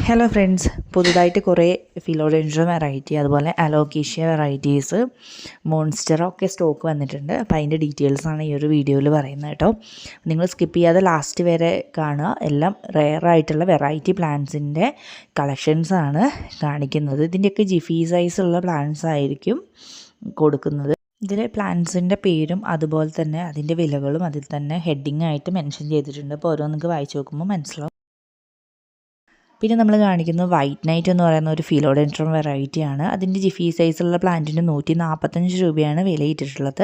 Hello friends, പുതുതായിട്ട് കുറേ ഫിലോഡെൻഡ്രം variety അതുപോലെ അലോക്കേഷ്യ വെറൈറ്റീസ് മോൺസ്റ്ററൊക്കെ സ്റ്റോക്ക് വന്നിട്ടുണ്ട്. അപ്പോൾ അതിൻ്റെ ഡീറ്റെയിൽസാണ് ഈ ഒരു വീഡിയോയിൽ പറയുന്നത് കേട്ടോ. നിങ്ങൾ സ്കിപ്പ് ചെയ്യാതെ ലാസ്റ്റ് വരെ കാണുക. എല്ലാം റെയറായിട്ടുള്ള വെറൈറ്റി പ്ലാന്റ്സിൻ്റെ കളക്ഷൻസാണ് കാണിക്കുന്നത്. ഇതിൻ്റെയൊക്കെ ജിഫി സൈസുള്ള പ്ലാന്റ്സ് ആയിരിക്കും കൊടുക്കുന്നത്. ഇതിൽ പ്ലാന്റ്സിൻ്റെ പേരും അതുപോലെ തന്നെ അതിൻ്റെ വിലകളും അതിൽ തന്നെ ഹെഡിങ് ആയിട്ട് മെൻഷൻ ചെയ്തിട്ടുണ്ട്. അപ്പോൾ ഓരോന്നൊക്കെ വായിച്ച് നോക്കുമ്പോൾ മനസ്സിലാവും. പിന്നെ നമ്മൾ കാണിക്കുന്നത് വൈറ്റ് നൈറ്റ് എന്ന് പറയുന്ന ഒരു ഫിലോഡെൻഡ്രം വെറൈറ്റിയാണ്. അതിൻ്റെ ജിഫി സൈസുള്ള പ്ലാന്റിന് 145 രൂപയാണ് വിലയിട്ടിട്ടുള്ളത്.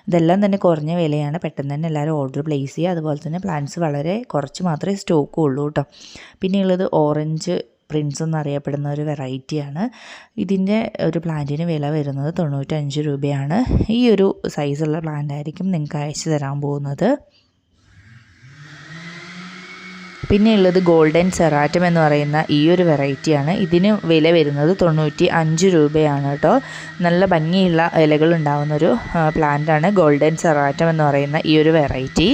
ഇതെല്ലാം തന്നെ കുറഞ്ഞ വിലയാണ്. പെട്ടെന്ന് തന്നെ എല്ലാവരും ഓർഡർ പ്ലേസ് ചെയ്യുക. അതുപോലെ തന്നെ പ്ലാന്റ്സ് വളരെ കുറച്ച് മാത്രമേ സ്റ്റോക്ക് ഉള്ളൂ കേട്ടോ. പിന്നെയുള്ളത് ഓറഞ്ച് പ്രിൻസ് എന്നറിയപ്പെടുന്ന ഒരു വെറൈറ്റിയാണ്. ഇതിൻ്റെ ഒരു പ്ലാന്റിന് വില വരുന്നത് 95 രൂപയാണ്. ഈ ഒരു സൈസുള്ള പ്ലാന്റ് ആയിരിക്കും നിങ്ങൾക്ക് അയച്ചു തരാൻ പോകുന്നത്. പിന്നെയുള്ളത് ഗോൾഡൻ സെറാറ്റം എന്ന് പറയുന്ന ഈ ഒരു വെറൈറ്റിയാണ്. ഇതിന് വില വരുന്നത് 95 രൂപയാണ് കേട്ടോ. നല്ല ഭംഗിയുള്ള ഇലകൾ ഉണ്ടാകുന്നൊരു പ്ലാന്റാണ് ഗോൾഡൻ സെറാറ്റം എന്ന് പറയുന്ന ഈ ഒരു വെറൈറ്റി.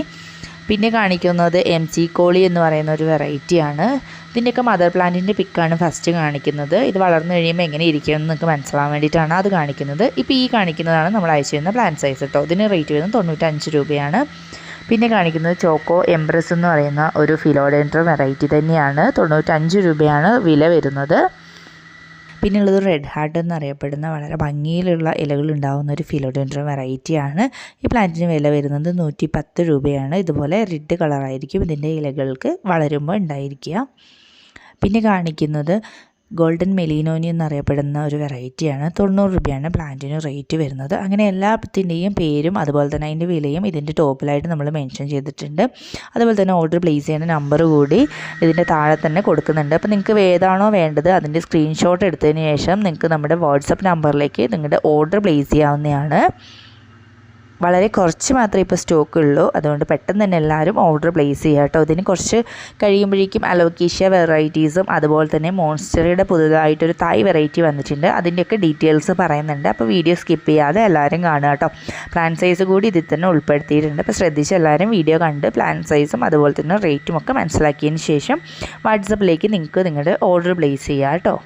പിന്നെ കാണിക്കുന്നത് MC കോളി എന്ന് പറയുന്ന ഒരു വെറൈറ്റിയാണ്. ഇതിൻ്റെയൊക്കെ മദർ പ്ലാന്റിൻ്റെ പിക്കാണ് ഫസ്റ്റ് കാണിക്കുന്നത്. ഇത് വളർന്നു കഴിയുമ്പോൾ എങ്ങനെ ഇരിക്കുമെന്ന് നിങ്ങൾക്ക് മനസ്സിലാവാൻ വേണ്ടിയിട്ടാണ് അത് കാണിക്കുന്നത്. ഇപ്പോൾ ഈ കാണിക്കുന്നതാണ് നമ്മൾ അയച്ചു തരുന്ന പ്ലാന്റ് സൈസ് കേട്ടോ. ഇതിന് റേറ്റ് വരുന്നത് 95 രൂപയാണ്. പിന്നെ കാണിക്കുന്നത് ചോക്കോ എംബ്രസ് എന്ന് പറയുന്ന ഒരു ഫിലോഡെൻഡ്രം വെറൈറ്റി തന്നെയാണ്. 95 രൂപയാണ് വില വരുന്നത്. പിന്നെയുള്ളത് റെഡ് ഹാർട്ട് എന്നറിയപ്പെടുന്ന വളരെ ഭംഗിയിലുള്ള ഇലകൾ ഉണ്ടാകുന്ന ഒരു ഫിലോഡെൻഡ്രം വെറൈറ്റിയാണ്. ഈ പ്ലാന്റിന് വില വരുന്നത് 110 രൂപയാണ്. ഇതുപോലെ റെഡ് കളറായിരിക്കും ഇതിൻ്റെ ഇലകൾക്ക് വളരുമ്പോൾ ഉണ്ടായിരിക്കുക. പിന്നെ കാണിക്കുന്നത് ഗോൾഡൻ മെലീനോനി എന്നറിയപ്പെടുന്ന ഒരു വെറൈറ്റിയാണ്. 90 രൂപയാണ് പ്ലാന്റിന് റേറ്റ് വരുന്നത്. അങ്ങനെ എല്ലാത്തിൻ്റെയും പേരും അതുപോലെ തന്നെ അതിൻ്റെ വിലയും ഇതിൻ്റെ ടോപ്പിലായിട്ട് നമ്മൾ മെൻഷൻ ചെയ്തിട്ടുണ്ട്. അതുപോലെ തന്നെ ഓർഡർ പ്ലേസ് ചെയ്യുന്ന നമ്പർ കൂടി ഇതിൻ്റെ താഴെ തന്നെ കൊടുക്കുന്നുണ്ട്. അപ്പോൾ നിങ്ങൾക്ക് ഏതാണോ വേണ്ടത് അതിൻ്റെ സ്ക്രീൻഷോട്ട് എടുത്തതിന് ശേഷം നിങ്ങൾക്ക് നമ്മുടെ വാട്സപ്പ് നമ്പറിലേക്ക് നിങ്ങളുടെ ഓർഡർ പ്ലേസ് ചെയ്യാവുന്നതാണ്. വളരെ കുറച്ച് മാത്രമേ ഇപ്പോൾ സ്റ്റോക്ക് ഉള്ളൂ. അതുകൊണ്ട് പെട്ടെന്ന് തന്നെ എല്ലാവരും ഓർഡർ പ്ലേസ് ചെയ്യുക കേട്ടോ. ഇതിന് കുറച്ച് കഴിയുമ്പോഴേക്കും അലോക്കേഷ്യ വെറൈറ്റീസും അതുപോലെ തന്നെ മോൺസ്റ്ററയുടെ പുതുതായിട്ടൊരു തായ് വെറൈറ്റി വന്നിട്ടുണ്ട്. അതിൻ്റെയൊക്കെ ഡീറ്റെയിൽസ് പറയുന്നുണ്ട്. അപ്പോൾ വീഡിയോ സ്കിപ്പ് ചെയ്യാതെ എല്ലാവരും കാണുക കേട്ടോ. പ്ലാന്റ് സൈസ് കൂടി ഇതിൽ തന്നെ ഉൾപ്പെടുത്തിയിട്ടുണ്ട്. അപ്പോൾ ശ്രദ്ധിച്ച് എല്ലാവരും വീഡിയോ കണ്ട് പ്ലാന്റ് സൈസും അതുപോലെ തന്നെ റേറ്റും ഒക്കെ മനസ്സിലാക്കിയതിന് ശേഷം വാട്സപ്പിലേക്ക് നിങ്ങൾക്ക് നിങ്ങളുടെ ഓർഡർ പ്ലേസ് ചെയ്യുക കേട്ടോ.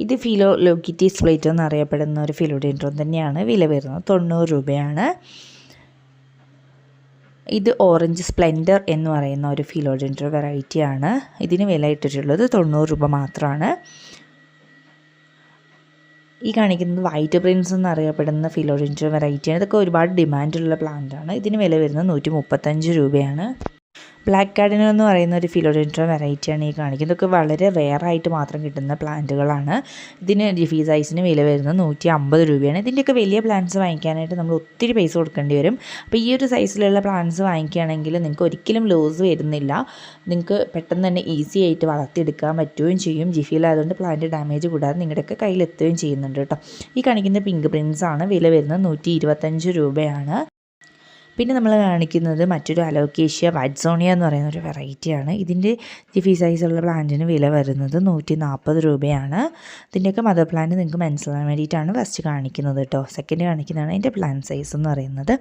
ഇത് ഫിലോലോക്കിറ്റി സ്പ്ലേറ്റ് എന്നറിയപ്പെടുന്ന ഒരു ഫിലോഡെൻഡ്രം തന്നെയാണ്. വില വരുന്നത് 90 രൂപയാണ്. ഇത് ഓറഞ്ച് സ്പ്ലെൻഡർ എന്ന് പറയുന്ന ഒരു ഫിലോഡെൻഡ്രം വെറൈറ്റിയാണ്. ഇതിന് വില ഇട്ടിട്ടുള്ളത് 90 രൂപ മാത്രമാണ്. ഈ കാണിക്കുന്നത് വൈറ്റ് പ്രിൻസ് എന്നറിയപ്പെടുന്ന ഫിലോഡെൻഡ്രം വെറൈറ്റിയാണ്. ഇതൊക്കെ ഒരുപാട് ഡിമാൻഡുള്ള പ്ലാന്റാണ്. ഇതിന് വില വരുന്നത് 135 രൂപയാണ്. ബ്ലാക്ക് കാർഡിനൽ എന്ന് പറയുന്ന ഒരു ഫിലോഡെൻഡ്രം വെറൈറ്റിയാണ് ഈ കാണിക്കുന്നത്. ഇതൊക്കെ വളരെ റെയറായിട്ട് മാത്രം കിട്ടുന്ന പ്ലാന്റുകളാണ്. ഇതിന് ജിഫി സൈസിന് വില വരുന്നത് 150 രൂപയാണ്. ഇതിൻ്റെയൊക്കെ വലിയ പ്ലാന്റ്സ് വാങ്ങിക്കാനായിട്ട് നമ്മൾ ഒത്തിരി പൈസ കൊടുക്കേണ്ടി വരും. അപ്പോൾ ഈ ഒരു സൈസിലുള്ള പ്ലാന്റ്സ് വാങ്ങിക്കുകയാണെങ്കിൽ നിങ്ങൾക്ക് ഒരിക്കലും ലോസ് വരുന്നില്ല. നിങ്ങൾക്ക് പെട്ടെന്ന് തന്നെ ഈസി ആയിട്ട് വളർത്തിയെടുക്കാൻ പറ്റുകയും ചെയ്യും. ജിഫിയിലായതുകൊണ്ട് പ്ലാന്റ് ഡാമേജ് കൂടാതെ നിങ്ങളുടെയൊക്കെ കയ്യിലെത്തുകയും ചെയ്യുന്നുണ്ട് കേട്ടോ. ഈ കാണിക്കുന്ന പിങ്ക് പ്രിൻസ് ആണ്. വില വരുന്നത് 125 രൂപയാണ്. പിന്നെ നമ്മൾ കാണിക്കുന്നത് മറ്റൊരു അലോക്കേഷ്യ വൈറ്റ് സോണിയ എന്ന് പറയുന്ന ഒരു വെറൈറ്റിയാണ്. ഇതിൻ്റെ ജിഫി സൈസുള്ള പ്ലാന്റിന് വില വരുന്നത് 140 രൂപയാണ്. ഇതിൻ്റെയൊക്കെ മദർ പ്ലാന്റ് നിങ്ങൾക്ക് മനസ്സിലാൻ വേണ്ടിയിട്ടാണ് ഫസ്റ്റ് കാണിക്കുന്നത് കേട്ടോ. സെക്കൻഡ് കാണിക്കുന്നതാണ് അതിൻ്റെ പ്ലാന്റ് സൈസ് എന്ന് പറയുന്നത്.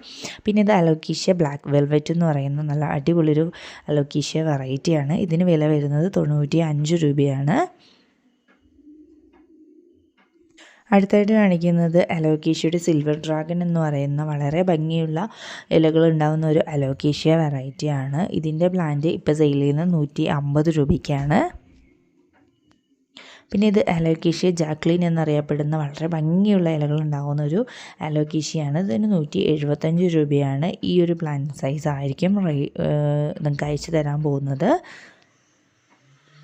പിന്നെ ഇത് അലോക്കേഷ്യ ബ്ലാക്ക് വെൽവെറ്റ് എന്ന് പറയുന്ന നല്ല അടിപൊളിയൊരു അലോക്കേഷ്യ വെറൈറ്റിയാണ്. ഇതിന് വില വരുന്നത് 95 രൂപയാണ്. അടുത്തായിട്ട് കാണിക്കുന്നത് അലോക്കേഷ്യയുടെ സിൽവർ ഡ്രാഗൺ എന്ന് പറയുന്ന വളരെ ഭംഗിയുള്ള ഇലകൾ ഉണ്ടാകുന്ന ഒരു അലോക്കേഷ്യ വെറൈറ്റിയാണ്. ഇതിൻ്റെ പ്ലാന്റ് ഇപ്പോൾ സെയിൽ ചെയ്യുന്നത് 150 രൂപയ്ക്കാണ്. പിന്നെ ഇത് അലോക്കേഷ്യ ജാക്ലിൻ എന്നറിയപ്പെടുന്ന വളരെ ഭംഗിയുള്ള ഇലകൾ ഉണ്ടാകുന്ന ഒരു അലോക്കേഷ്യയാണ്. ഇതിന് 175 രൂപയാണ്. ഈ ഒരു പ്ലാന്റ് സൈസ് ആയിരിക്കും നിങ്ങൾക്ക് അയച്ചു തരാൻ പോകുന്നത്.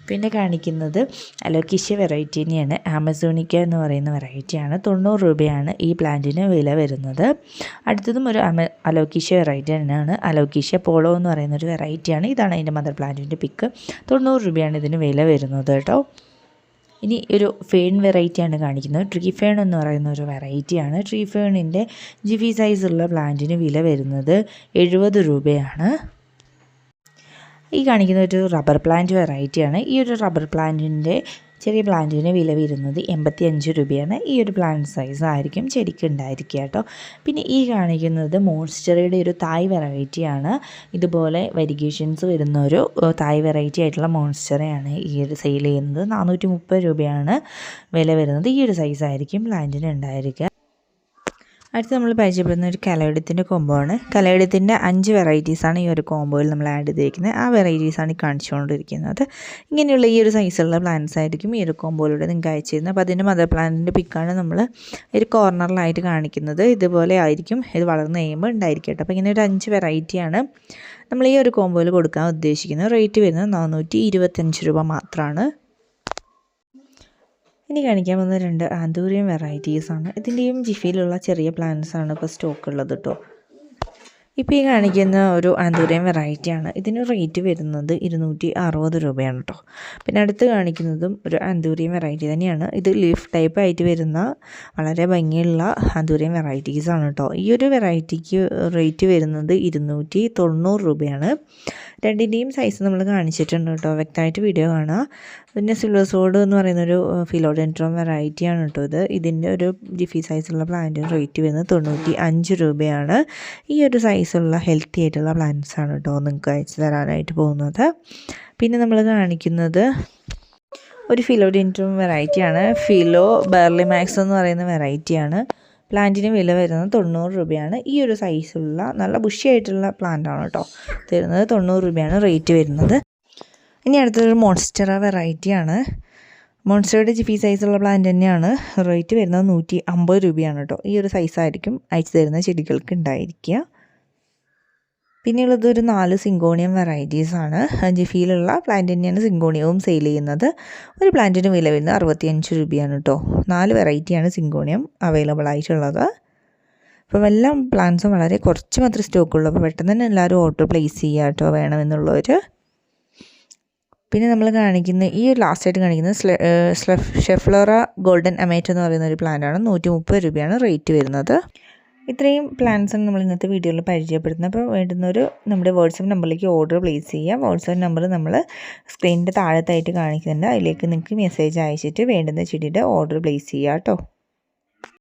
പിന്നെ കാണിക്കുന്നത് അലോക്കേഷ്യ വെറൈറ്റി തന്നെയാണ്. ആമസോണിക്ക എന്ന് പറയുന്ന വെറൈറ്റിയാണ്. 90 രൂപയാണ് ഈ പ്ലാന്റിന് വില വരുന്നത്. അടുത്തതും ഒരു അലോക്കേഷ്യ വെറൈറ്റി തന്നെയാണ്. അലോക്കേഷ്യ പോളോ എന്ന് പറയുന്ന ഒരു വെറൈറ്റിയാണ്. ഇതാണ് അതിൻ്റെ മദർ പ്ലാന്റിൻ്റെ പിക്ക്. 90 രൂപയാണ് ഇതിന് വില വരുന്നത് കേട്ടോ. ഇനി ഒരു ഫേൺ വെറൈറ്റിയാണ് കാണിക്കുന്നത്. ട്രീ ഫേൺ എന്ന് പറയുന്ന ഒരു വെറൈറ്റിയാണ്. ട്രീ ഫേണിൻ്റെ ജിഫി സൈസുള്ള പ്ലാന്റിന് വില വരുന്നത് 70 രൂപയാണ്. ഈ കാണിക്കുന്ന ഒരു റബ്ബർ പ്ലാന്റ് വെറൈറ്റിയാണ്. ഈ ഒരു റബ്ബർ പ്ലാന്റിൻ്റെ ചെറിയ പ്ലാന്റിന് വില വരുന്നത് 85 രൂപയാണ്. ഈ ഒരു പ്ലാന്റ് സൈസ് ആയിരിക്കും ചെടിക്ക് ഉണ്ടായിരിക്കുക കേട്ടോ. പിന്നെ ഈ കാണിക്കുന്നത് മോൺസ്റ്ററയുടെ ഒരു തായ് വെറൈറ്റിയാണ്. ഇതുപോലെ വെരിഗേഷൻസ് വരുന്ന ഒരു തായ് വെറൈറ്റി ആയിട്ടുള്ള മോൺസ്റ്ററയാണ് ഈ ഒരു സെയിൽ ചെയ്യുന്നത്. 430 രൂപയാണ് വില വരുന്നത്. ഈ ഒരു സൈസ് ആയിരിക്കും പ്ലാന്റിന് ഉണ്ടായിരിക്കുക. അടുത്ത് നമ്മൾ പരിചയപ്പെടുന്ന ഒരു കലയിടത്തിൻ്റെ കോംബോ ആണ്. കലയിടത്തിൻ്റെ 5 വെറൈറ്റീസാണ് ഈ ഒരു കോംബോയിൽ നമ്മൾ ആഡ് ചെയ്തിരിക്കുന്നത്. ആ വെറൈറ്റീസാണ് ഈ കാണിച്ചുകൊണ്ടിരിക്കുന്നത്. ഇങ്ങനെയുള്ള ഈ ഒരു സൈസുള്ള പ്ലാന്റ്സ് ആയിരിക്കും ഈ ഒരു കോംബോയിലൂടെ നിങ്ങൾക്ക് അയച്ചു തരുന്നത്. അപ്പോൾ അതിൻ്റെ മദർ പ്ലാന്റിൻ്റെ പിക്കാണ് നമ്മൾ ഒരു കോർണറിലായിട്ട് കാണിക്കുന്നത്. ഇതുപോലെ ആയിരിക്കും ഇത് വളർന്നു കഴിയുമ്പോൾ ഉണ്ടായിരിക്കട്ടെ. അപ്പോൾ ഇങ്ങനെ ഒരു 5 വെറൈറ്റിയാണ് നമ്മൾ ഈ ഒരു കോംബോയിൽ കൊടുക്കാൻ ഉദ്ദേശിക്കുന്നത്. റേറ്റ് വരുന്നത് 425 രൂപ മാത്രമാണ്. ഇനി കാണിക്കാൻ പോകുന്ന 2 ആന്തൂറിയം വെറൈറ്റീസാണ്. ഇതിൻ്റെയും ജിഫിയിലുള്ള ചെറിയ പ്ലാന്റ്സാണ് ഇപ്പോൾ സ്റ്റോക്ക് ഉള്ളത് കേട്ടോ. ഇപ്പോൾ ഈ കാണിക്കുന്ന ഒരു ആന്തൂറിയം വെറൈറ്റിയാണ്. ഇതിന് റേറ്റ് വരുന്നത് 260 രൂപയാണ് കേട്ടോ. പിന്നെ അടുത്ത് കാണിക്കുന്നതും ഒരു ആന്തൂറിയം വെറൈറ്റി തന്നെയാണ്. ഇത് ലീഫ് ടൈപ്പ് ആയിട്ട് വരുന്ന വളരെ ഭംഗിയുള്ള ആന്തൂറിയം വെറൈറ്റീസാണ് കേട്ടോ. ഈ ഒരു വെറൈറ്റിക്ക് റേറ്റ് വരുന്നത് 290 രൂപയാണ്. രണ്ടിൻ്റെയും സൈസ് നമ്മൾ കാണിച്ചിട്ടുണ്ട് കേട്ടോ. വ്യക്തമായിട്ട് വീഡിയോ കാണുക. പിന്നെ സിൽവർ സോഡ് എന്ന് പറയുന്നൊരു ഫിലോഡെൻഡ്രോൺ വെറൈറ്റിയാണ് കേട്ടോ ഇത്. ഇതിൻ്റെ ഒരു ജിഫി സൈസുള്ള പ്ലാന്റിന് റേറ്റ് വരുന്നത് 95 രൂപയാണ്. ഈ ഒരു സൈസുള്ള ഹെൽത്തി ആയിട്ടുള്ള പ്ലാന്റ്സാണ് കേട്ടോ നിങ്ങൾക്ക് അയച്ചു തരാനായിട്ട് പോകുന്നത്. പിന്നെ നമ്മൾ കാണിക്കുന്നത് ഒരു ഫിലോഡെൻഡ്രോൺ വെറൈറ്റിയാണ്. ഫിലോ ബെർലി മാക്സ് എന്ന് പറയുന്ന വെറൈറ്റിയാണ്. പ്ലാന്റിന് വില വരുന്നത് 90 രൂപയാണ്. ഈ ഒരു സൈസുള്ള നല്ല ബുഷിയായിട്ടുള്ള പ്ലാന്റാണ് കേട്ടോ തരുന്നത്. 90 രൂപയാണ് റേറ്റ് വരുന്നത്. ഇനി അടുത്തൊരു മോൺസ്റ്ററ വെറൈറ്റിയാണ്. മോൺസ്റ്ററയുടെ ജിഫി സൈസുള്ള പ്ലാന്റ് തന്നെയാണ്. റേറ്റ് വരുന്നത് 150 രൂപയാണ് കേട്ടോ. ഈ ഒരു സൈസായിരിക്കും അയച്ചു തരുന്ന ചെടികൾക്ക് ഉണ്ടായിരിക്കുക. പിന്നെയുള്ളത് ഒരു 4 സിങ്കോണിയം വെറൈറ്റീസാണ്. ജിഫിയിലുള്ള പ്ലാന്റ് തന്നെയാണ് സിങ്കോണിയവും സെയിൽ ചെയ്യുന്നത്. ഒരു പ്ലാന്റിന് വില വരുന്നത് 65 രൂപയാണ് കേട്ടോ. 4 വെറൈറ്റിയാണ് സിങ്കോണിയം അവൈലബിൾ ആയിട്ടുള്ളത്. അപ്പോൾ എല്ലാ പ്ലാന്റ്സും വളരെ കുറച്ച് മാത്രമേ സ്റ്റോക്കുള്ളൂ. അപ്പോൾ പെട്ടെന്ന് തന്നെ എല്ലാവരും ഓർഡർ പ്ലേസ് ചെയ്യുക കേട്ടോ വേണമെന്നുള്ളവർ. പിന്നെ നമ്മൾ കാണിക്കുന്ന ഈ ലാസ്റ്റായിട്ട് കാണിക്കുന്നത് ഷെഫ്ലോറ ഗോൾഡൻ അമേറ്റ് എന്ന് പറയുന്ന ഒരു പ്ലാന്റാണ്. 130 രൂപയാണ് റേറ്റ് വരുന്നത്. ഇത്രയും പ്ലാൻസാണ് നമ്മൾ ഇന്നത്തെ വീഡിയോയിൽ പരിചയപ്പെടുത്തുന്നത്. അപ്പോൾ വേണ്ടുന്നവർ നമ്മുടെ വാട്സപ്പ് നമ്പറിലേക്ക് ഓർഡർ പ്ലേസ് ചെയ്യാം. വാട്സപ്പ് നമ്പർ നമ്മൾ സ്ക്രീനിൻ്റെ താഴത്തായിട്ട് കാണിക്കുന്നുണ്ട്. അതിലേക്ക് നിങ്ങൾക്ക് മെസ്സേജ് അയച്ചിട്ട് വേണ്ടുന്ന ചെടിയുടെ ഓർഡർ പ്ലേസ് ചെയ്യാം കേട്ടോ.